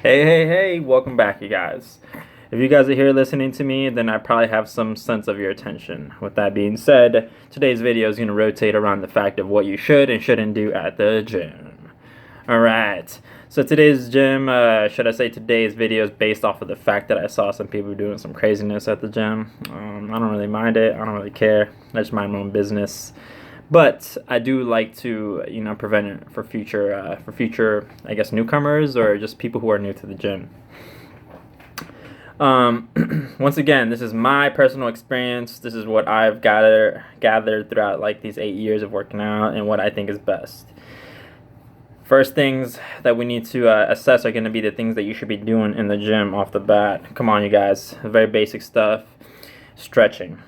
Hey, welcome back, you guys. If you guys are here listening to me, then I probably have some sense of your attention. With that being said, today's video is going to rotate around the fact of what you should and shouldn't do at the gym. Alright, so should I say today's video is based off of the fact that I saw some people doing some craziness at the gym. I don't really mind it, I don't really care. I just mind my own business. But I do like to, prevent it for future, I guess, newcomers or just people who are new to the gym. Once again, this is my personal experience. This is what I've gathered throughout like these 8 years of working out and what I think is best. First things that we need to assess are going to be the things that you should be doing in the gym off the bat. Come on, you guys. Very basic stuff. Stretching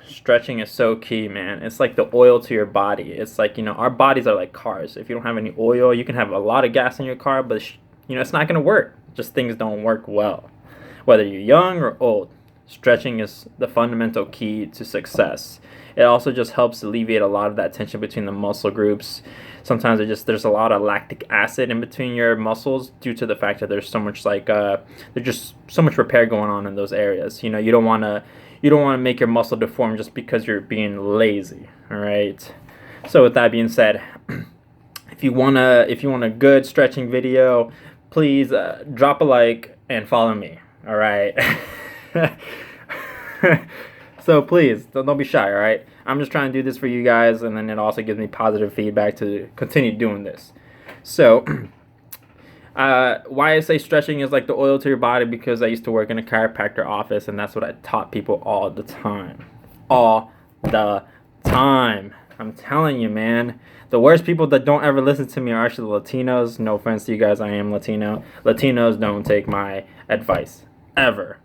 is so key, man. It's like the oil to your body. It's like, our bodies are like cars. If you don't have any oil, you can have a lot of gas in your car, but it's not going to work. Just things don't work well. Whether you're young or old, stretching is the fundamental key to success. It also just helps alleviate a lot of that tension between the muscle groups. Sometimes there's a lot of lactic acid in between your muscles due to the fact that there's so much there's just so much repair going on in those areas. You don't want to make your muscle deform just because you're being lazy. All right. So with that being said, if you want a good stretching video, please drop a like and follow me. All right. So please don't be shy. All right. I'm just trying to do this for you guys, and then it also gives me positive feedback to continue doing this. So. Why I say stretching is like the oil to your body, because I used to work in a chiropractor office, and that's what I taught people all the time. All the time. I'm telling you, man. The worst people that don't ever listen to me are actually Latinos. No offense to you guys, I am Latino. Latinos don't take my advice. Ever.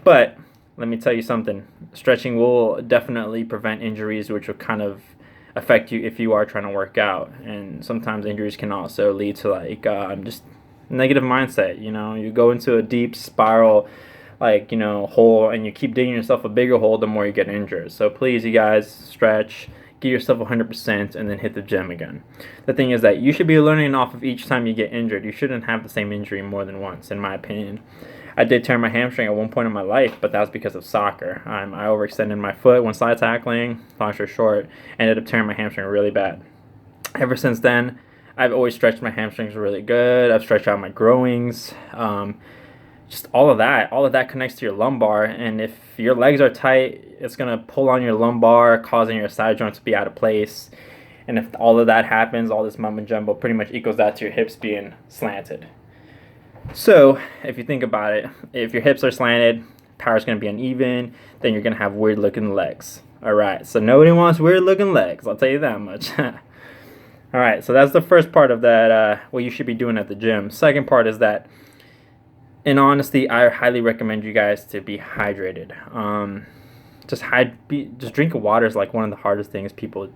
But, let me tell you something. Stretching will definitely prevent injuries, which will kind of affect you if you are trying to work out. And sometimes injuries can also lead to just negative mindset. You go into a deep spiral hole, and you keep digging yourself a bigger hole the more you get injured. So please, you guys, stretch, give yourself 100%, and then hit the gym again. The thing is that you should be learning off of each time you get injured. You shouldn't have the same injury more than once, in my opinion. I did tear my hamstring at one point in my life, but that was because of soccer. I overextended my foot when slide tackling. Long story short, ended up tearing my hamstring really bad. Ever since then, I've always stretched my hamstrings really good. I've stretched out my groins. Just all of that connects to your lumbar. And if your legs are tight, it's going to pull on your lumbar, causing your side joints to be out of place. And if all of that happens, all this mumbo jumbo pretty much equals that to your hips being slanted. So, if you think about it, if your hips are slanted, power's going to be uneven, then you're going to have weird looking legs. Alright, so nobody wants weird looking legs, I'll tell you that much. Alright, so that's the first part of that, what you should be doing at the gym. Second part is that, in honesty, I highly recommend you guys to be hydrated. Just drinking water is like one of the hardest things people,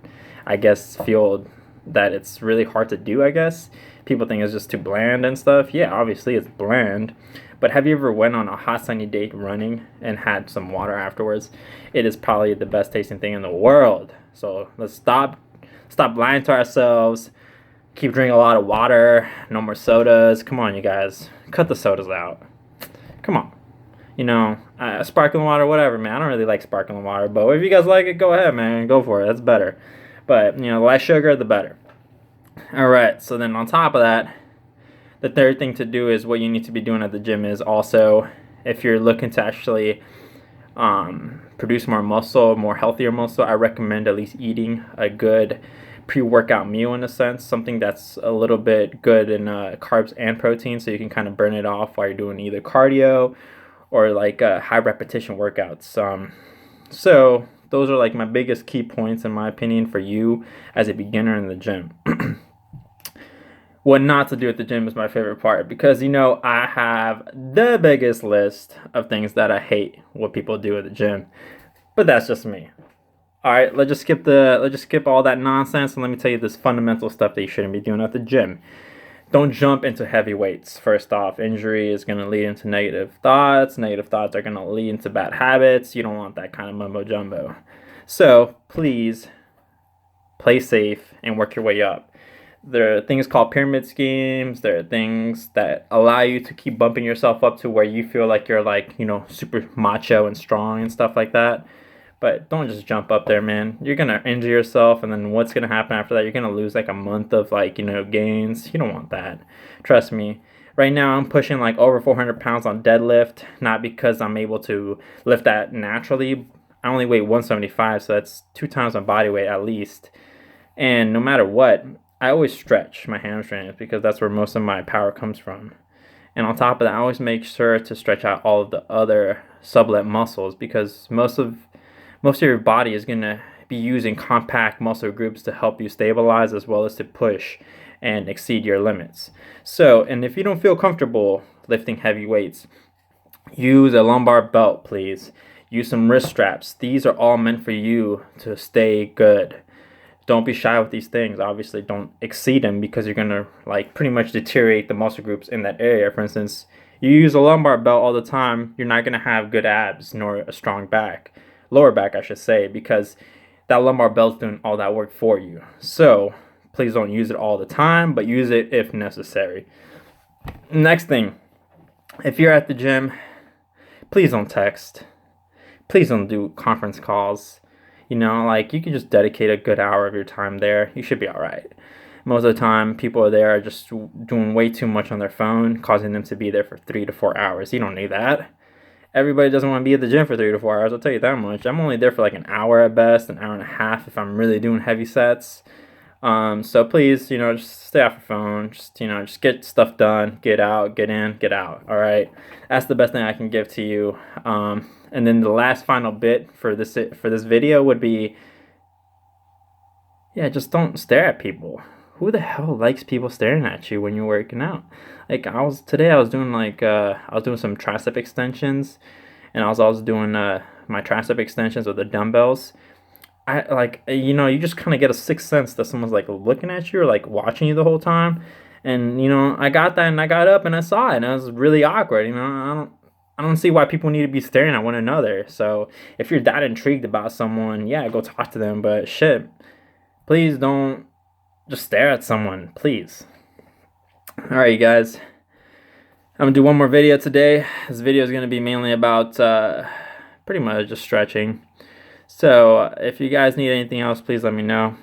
I guess, feel that it's really hard to do, I guess. People think it's just too bland and stuff. Yeah, obviously it's bland. But have you ever went on a hot sunny day running and had some water afterwards? It is probably the best tasting thing in the world. So let's stop lying to ourselves. Keep drinking a lot of water. No more sodas. Come on, you guys. Cut the sodas out. Come on. Sparkling water, whatever, man. I don't really like sparkling water, but if you guys like it, go ahead, man. Go for it. That's better. But, the less sugar, the better. Alright, so then on top of that, the third thing to do is what you need to be doing at the gym is also, if you're looking to actually produce more muscle, more healthier muscle, I recommend at least eating a good pre-workout meal, in a sense, something that's a little bit good in carbs and protein, so you can kind of burn it off while you're doing either cardio or high repetition workouts. So those are like my biggest key points, in my opinion, for you as a beginner in the gym. What not to do at the gym is my favorite part, because I have the biggest list of things that I hate what people do at the gym, but that's just me. All right, let's just skip all that nonsense, and let me tell you this fundamental stuff that you shouldn't be doing at the gym. Don't jump into heavy weights. First off, injury is going to lead into negative thoughts. Negative thoughts are going to lead into bad habits. You don't want that kind of mumbo jumbo. So please play safe and work your way up. There are things called pyramid schemes. There are things that allow you to keep bumping yourself up to where you feel like you're like, super macho and strong and stuff like that. But don't just jump up there, man. You're gonna injure yourself, and then what's gonna happen after that? You're gonna lose like a month of like, gains. You don't want that. Trust me. Right now, I'm pushing like over 400 pounds on deadlift, not because I'm able to lift that naturally. I only weigh 175, so that's 2 times my body weight at least. And no matter what, I always stretch my hamstrings because that's where most of my power comes from. And on top of that, I always make sure to stretch out all of the other sublet muscles because most of your body is going to be using compact muscle groups to help you stabilize as well as to push and exceed your limits. So, and if you don't feel comfortable lifting heavy weights, use a lumbar belt, please. Use some wrist straps. These are all meant for you to stay good. Don't be shy with these things. Obviously, don't exceed them because you're going to like pretty much deteriorate the muscle groups in that area. For instance, you use a lumbar belt all the time, you're not going to have good abs nor a strong back. Lower back, I should say, because that lumbar belt's doing all that work for you. So please don't use it all the time, but use it if necessary. Next thing, if you're at the gym, please don't text. Please don't do conference calls. Like you can just dedicate a good hour of your time there. You should be all right. Most of the time, people are there just doing way too much on their phone, causing them to be there for 3 to 4 hours. You don't need that. Everybody doesn't want to be at the gym for 3 to 4 hours. I'll tell you that much. I'm only there for like an hour at best, an hour and a half if I'm really doing heavy sets. So please, just stay off your phone. Just get stuff done. Get out, get in, get out. All right. That's the best thing I can give to you. And then the last final bit for this video would be, yeah, just don't stare at people. Who the hell likes people staring at you when you're working out? Like I was doing some tricep extensions, and I was also doing my tricep extensions with the dumbbells. I like you just kind of get a sixth sense that someone's like looking at you or like watching you the whole time, and I got that and I got up and I saw it and it was really awkward. I don't see why people need to be staring at one another. So if you're that intrigued about someone, yeah, go talk to them. But shit, please don't just stare at someone, please. All right, you guys. I'm gonna do one more video today. This video is gonna be mainly about pretty much just stretching. So if you guys need anything else, please let me know.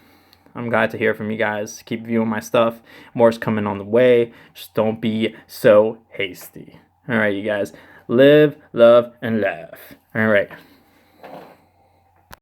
I'm glad to hear from you guys. Keep viewing my stuff. More's coming on the way. Just don't be so hasty. All right, you guys. Live, love, and laugh. All right.